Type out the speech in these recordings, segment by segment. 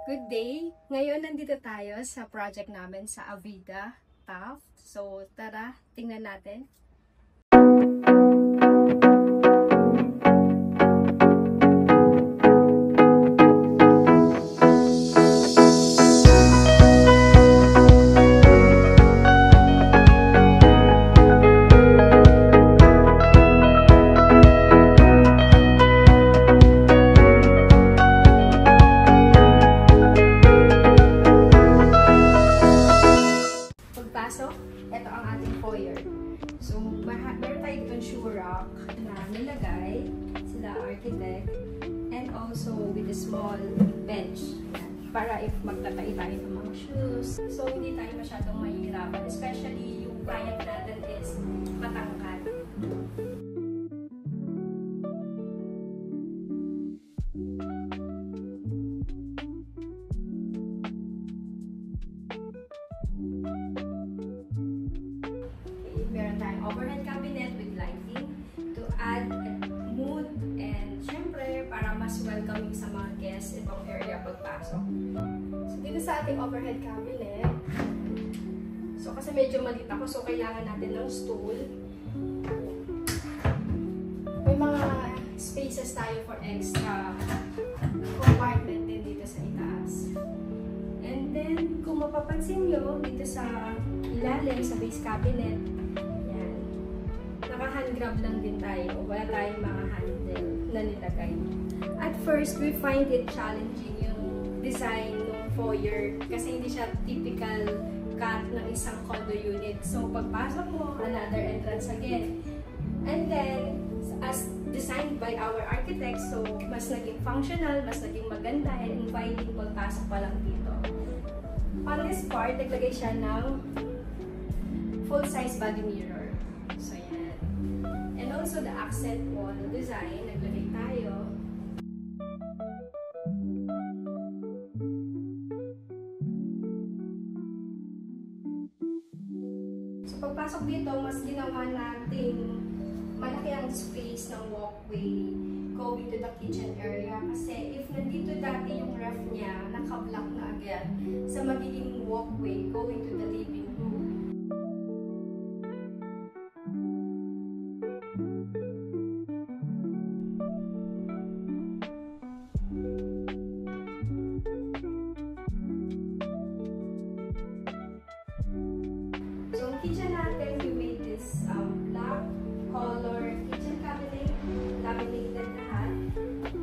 Good day! Ngayon nandito tayo sa project namin sa Avida, Taft. So tara, tingnan natin. Ito ang ating foyer. So, meron tayo itong shoe rack na nilagay sila architect, and also with a small bench para if magtatay tayo ng mga shoes. So, hindi tayo masyadong mahihirapan, especially yung client natin is matangkad. Overhead cabinet with lighting to add mood and syempre para mas welcoming sa mga guests itong area pagpasok. So dito sa ating overhead cabinet, so kasi medyo maliit ako, so kailangan natin ng stool. May mga spaces tayo for extra compartment din dito sa itaas. And then kung mapapansin nyo dito sa ilalim sa base cabinet, naka-hand grab lang din tayo. Wala tayong mga handle na nilagay. At first, we find it challenging yung design ng foyer kasi hindi siya typical cut ng isang condo unit. So, pagpasok mo, another entrance again. And then, as designed by our architect, so mas naging functional, mas naging maganda, and inviting pagpasok pa lang dito. On this part, naglagay siya ng full-size body mirror. So, yan. And also the accent wall design, naglagay tayo. So pagpasok dito, mas ginawa natin malaki ang space ng walkway going to the kitchen area. Kasi if nandito dati yung ref niya, naka-block na agad sa magiging walkway going to the living room. Kitchen natin, we made this black color kitchen cabinet, laminated lahat.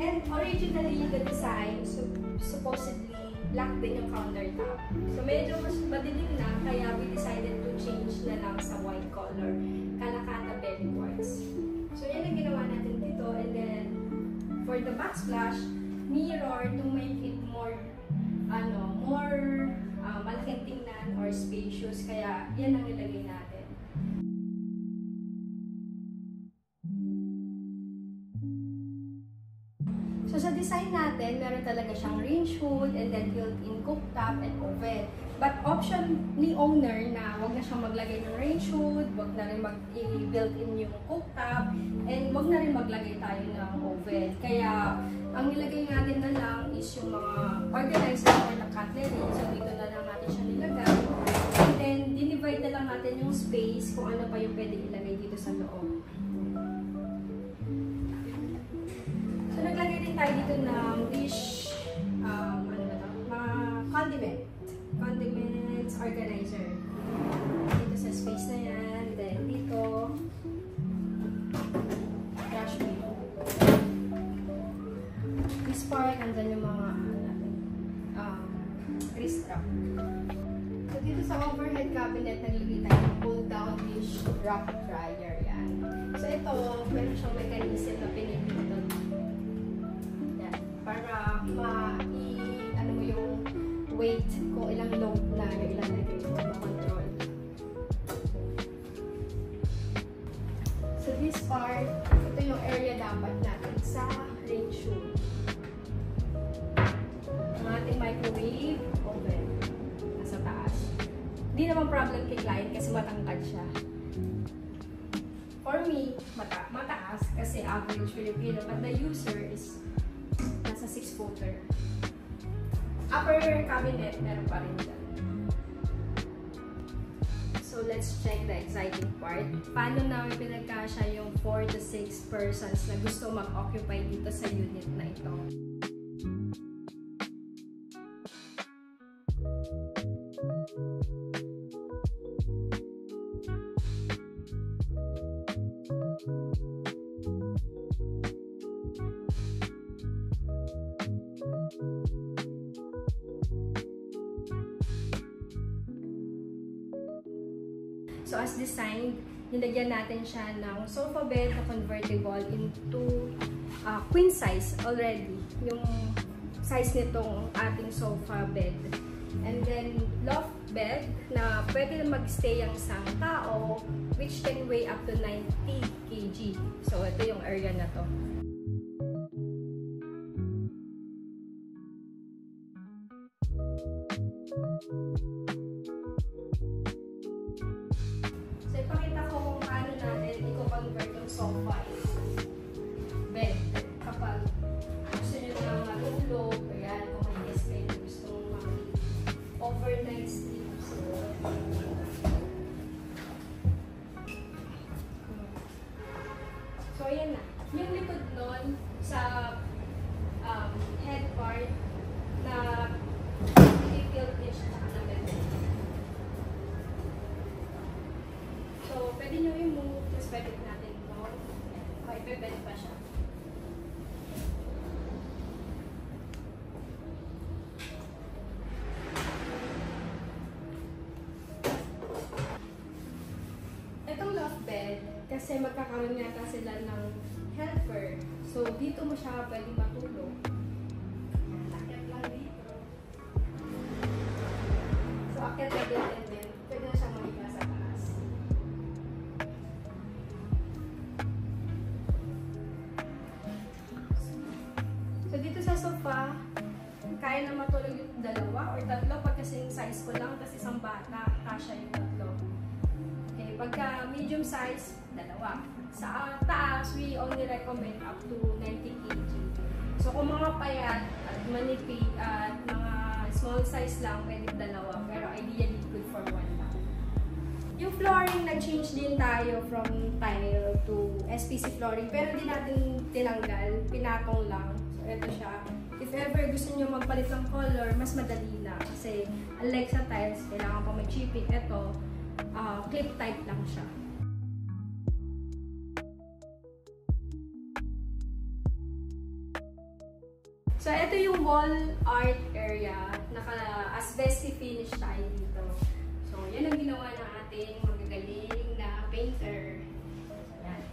And originally, the design, supposedly, black din yung countertop. So medyo mas madilim na, kaya we decided to change na lang sa white color, Kalakata belly boards. So yan ang ginawa natin dito. And then, for the backsplash, mirror to make it more, malaking tingnan or spacious, kaya yan ang nilagay natin. So sa design natin, meron talaga siyang range hood and then built-in cooktop and oven. But option ni owner na wag na siyang maglagay ng range hood, wag na rin mag-built-in yung cooktop, and wag na rin maglagay tayo ng oven. Kaya ang nilagay natin na lang is yung mga organizer or na cutlery. So dito na lang natin siya nilagay. And then, dinivide na lang natin yung space kung ano pa yung pwede ilagay dito sa loob. So naglagay din tayo dito ng dish, mga condiments organizer. Dito sa space na yan. Then dito, trash bin. This part, andyan yung mga wrist strap. So dito sa overhead cabinet, naglagay tayo ng pull-down dish rack dryer. Yan. So ito, meron siyang mechanism na pinipindot. Yan. Para ano mo yung weight, kung ilang load na yung ilang lagay mo ma-control. So this part, ito yung area dapat natin sa range hood. Ang ating microwave oven nasa taas. Hindi naman problem kay client kasi matangkad siya. For me, mataas kasi average Filipino, but the user is nasa 6-footer. upper cabinet, meron pa rin dyan. So, let's check the exciting part. Paano namin pinagkasya yung 4 to 6 persons na gusto mag-occupy dito sa unit na ito? So, as designed, nilagyan natin siya ng sofa bed na convertible into queen size already. Yung size nitong ating sofa bed. And then, loft bed na pwede na mag-stay ang isang tao which can weigh up to 90 kg. So, ito yung area na to. So, ipakita ko kung paano natin i-convert yung sofa into bed. Kapag gusto nyo na matulog, ayan, kung may guest kayo gusto overnight sleep. So, ayan na. Yung likod nun sa head part na i-tilt niya siya sa bed. So, pwede nyo i-move, tapos pwede natin ito. Ipe-bed pa siya. Itong loft bed, kasi magkakaroon yata sila ng helper. So, dito mo siya pwede matulog. Akyat lang dito. So, akyat na din and then pwede na siyang mahiga sa taas. So, dito sa sofa, kaya na matulog yung dalawa or tatlo. Pag kasing size ko lang, kasi isang bata, kasya yung tatlo. Okay, pagka medium size, dalawa. Sa taas, we only recommend up to 90 kg. So, kung mga payat at manipid at mga small size lang, pwede dalawa. Pero ideally, good for one lang. Yung flooring, nag-change din tayo from tile to SPC flooring. Pero hindi natin tinanggal, pinatong lang. So, ito siya. If ever gusto nyo magpalit ng color, mas madali na. Kasi, unlike sa tiles, kailangan pa mag-chipping. Ito, clip type lang siya. So, ito yung wall art area. Naka-asbestos finish tayo dito. So, yan ang ginawa ng ating magagaling na painter. Yan.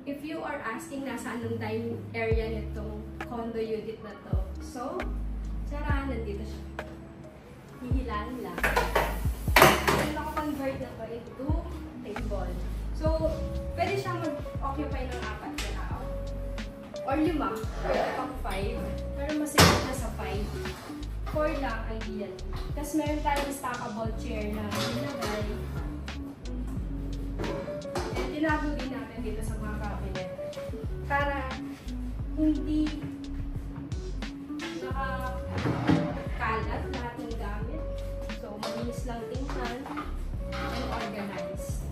If you are asking nasaan ang dining area nitong condo unit na to, so, tara, nandito siya. Hihilaan lang. Naka-convert na to into table. So, pwede siyang mag-occupy ng 4 na tao. Or 5, pwede pang 5. Pero masigit na sa 5. 4 lang ideal. Tapos meron tayong stackable chair na nilagay. And tinago din natin dito sa mga cabinet. Para hindi nakakalat lahat ng gamit. So, malinis lang tingnan and organize.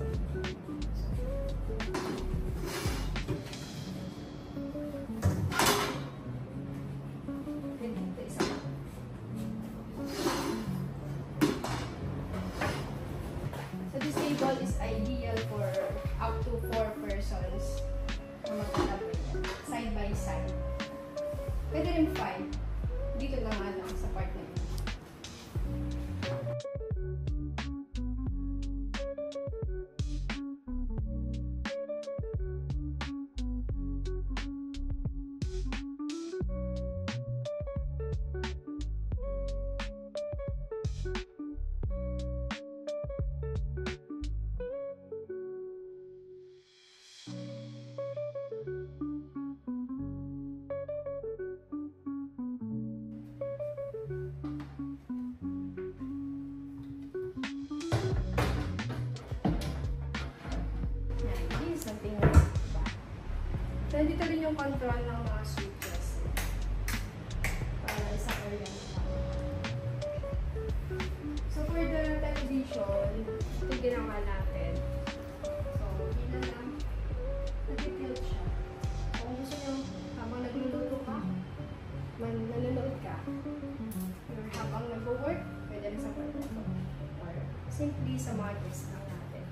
So, this table is ideal for up to 4 persons na magkatabi side by side. Pwede rin 5. Dito na nga lang sa part na yun. nandito rin yung control ng mga switches. Para sa area nito. So, for the television, ito ginawa natin. So, yun na lang. Nag-tilt siya. Kung gusto nyo, habang nagluluto ka, nanonood ka, or habang nag-work, pwede rin sa kwarto. Or simply sa mga guests lang natin.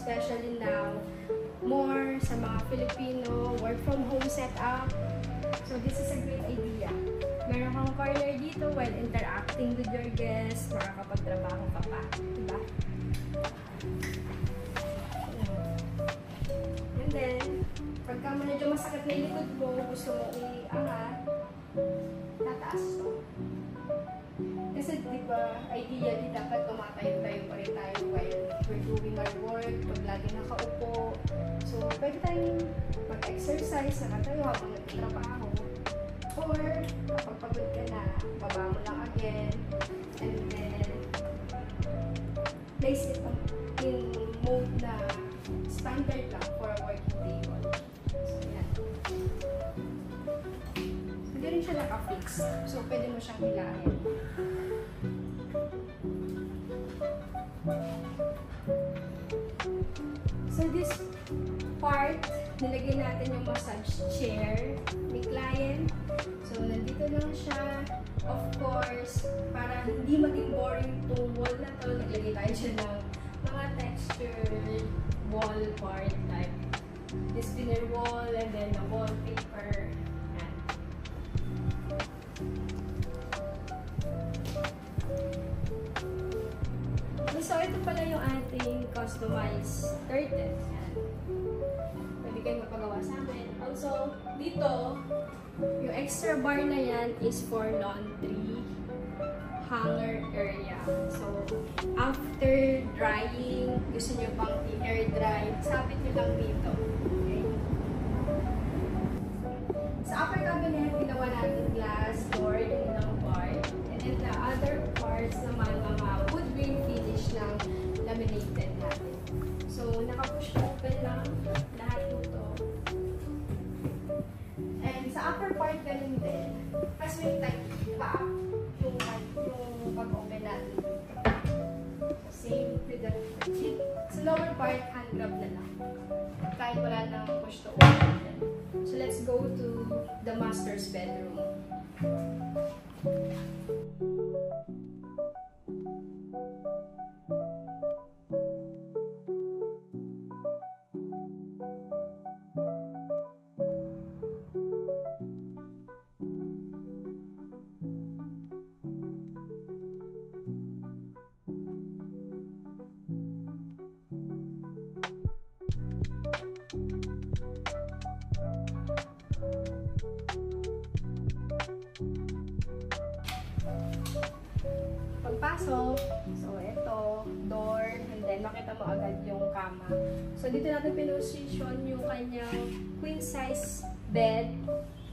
Especially now, more sa mga Filipino work from home setup. So this is a great idea. Meron kang corner dito while interacting with your guests, makakapagtrabaho ka pa, diba? And then, pagka medyo masakit na yung likod mo, gusto mo i-angat, tataas to. Kasi diba, ideally dapat tumatayo-tayo pa rin tayo while we're doing our work, pag lagi nakaupo. So, pwede tayong mag-exercise, nakatayo habang nagtatrabaho. Or, kapag pagod ka na, baba mo lang again. And then, place it in mode na standard lang for a working table. So, yan. Hindi rin siya naka-fix. So, pwede mo siyang hilahin. So this part, nilagay natin yung massage chair ni client. So nandito lang siya. Of course, para hindi maging boring itong wall na to, naglagay tayo siya ng mga textured wall part like this thinner wall and then the wallpaper. So, ito pala yung ating customized curtain. Yan. Pwede kayong mapagawa sa amin. Also, dito, yung extra bar na yan is for laundry hanger area. So, after drying, gusto nyo pang i-air dry, sabit nyo lang dito. Okay? Sa upper cabinet, ginawa natin glass door, yung ilang part. And then the other parts naman, mga wood grain finish ng laminated natin. So, naka-push open lang lahat dito. And sa upper part, ganun din. Kasi may tight pa yung pag-open natin dito. Same with the sa lower part, hand grab na lang. Kahit wala nang push to open. So, let's go to the master's bedroom. Pagpasok, so ito, door, and then makita mo agad yung kama. So dito natin pinosisyon yung kanyang queen size bed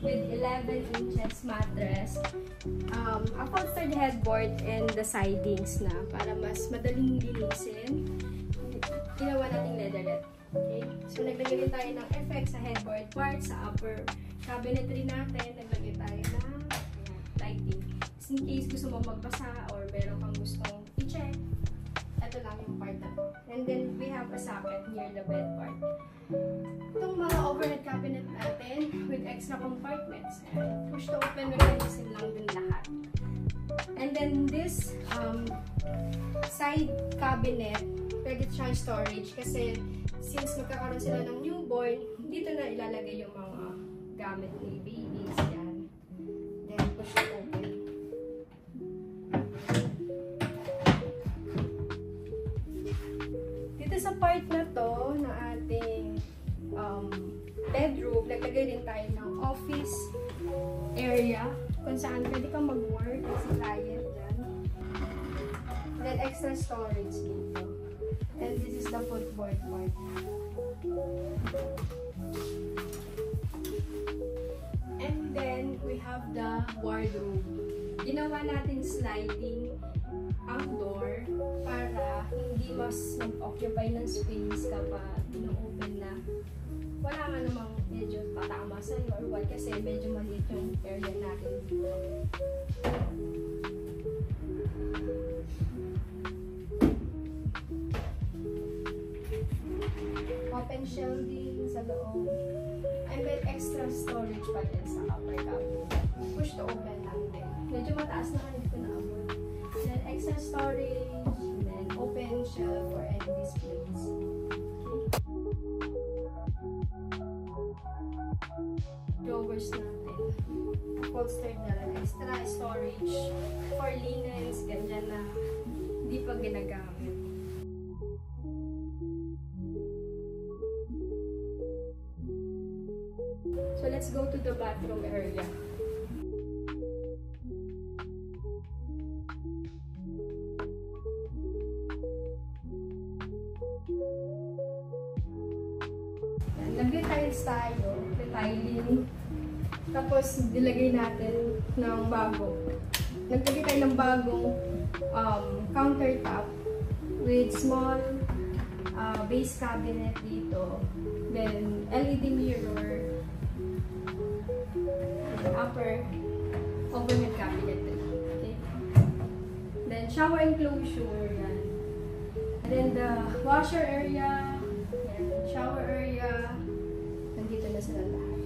with 11 inches mattress, upholstered headboard, and the sidings na para mas madaling linisin. Ginawa nating leatherette. Okay? So naglagay din tayo ng effects sa headboard part, sa upper cabinetry natin, naglagay tayo ng lighting. In case gusto mo magbasa or meron kang gustong i-check, ito lang yung part na to. And then, we have a socket near the bed part. Itong mga overhead cabinet natin with extra compartments. And push to open mechanism lang din lahat. And then, this side cabinet, pwede siyang storage kasi since magkakaroon sila ng newborn, dito na ilalagay yung mga gamit ni babies. Yan. Then, push to open. Sa part na to, na ating bedroom, naglagay din tayo ng office area kung saan pwede kang mag-work as a client dyan. Then extra storage dito. And this is the footboard part. And then, we have the wardrobe. Ginawa natin sliding ang door para hindi mas mag-occupy ng space kapag ino-open na. Wala nga namang medyo tatama sa'yo or what kasi medyo maliit yung area natin dito. Open shelving sa loob. And then extra storage pa din sa upper cabinet. Push to open lang din. Medyo mataas na hindi ko naabot. Then extra storage. And then open shelf for any displays. Drawers natin. Upholstered na lang. Extra storage for linens. Ganyan na hindi pa ginagamit. So let's go to the bathroom area. Nag-tiles tayo, tiling. Tapos nilagay natin ng bago. Naglagay tayo ng bagong countertop with small base cabinet dito. Then LED mirror. Upper overhead cabinet din. Okay? Then shower enclosure. Yan. And then the washer area. Yan. Shower area. Nandito na sila lahat.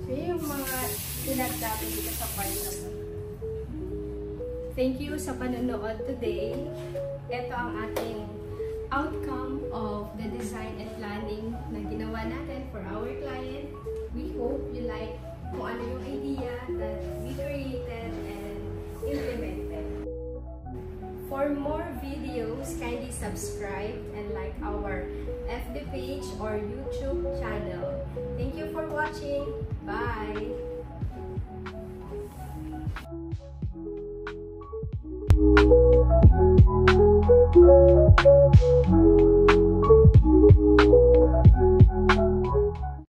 So yun yung mga pinagdating dito sa part na to. Thank you sa panonood today. Ito ang ating outcome of the design and planning na ginawa natin for our client. We hope you like kung ano yung idea that we created and implemented. For more videos, kindly subscribe and like our FB page or YouTube channel. Thank you for watching. Bye!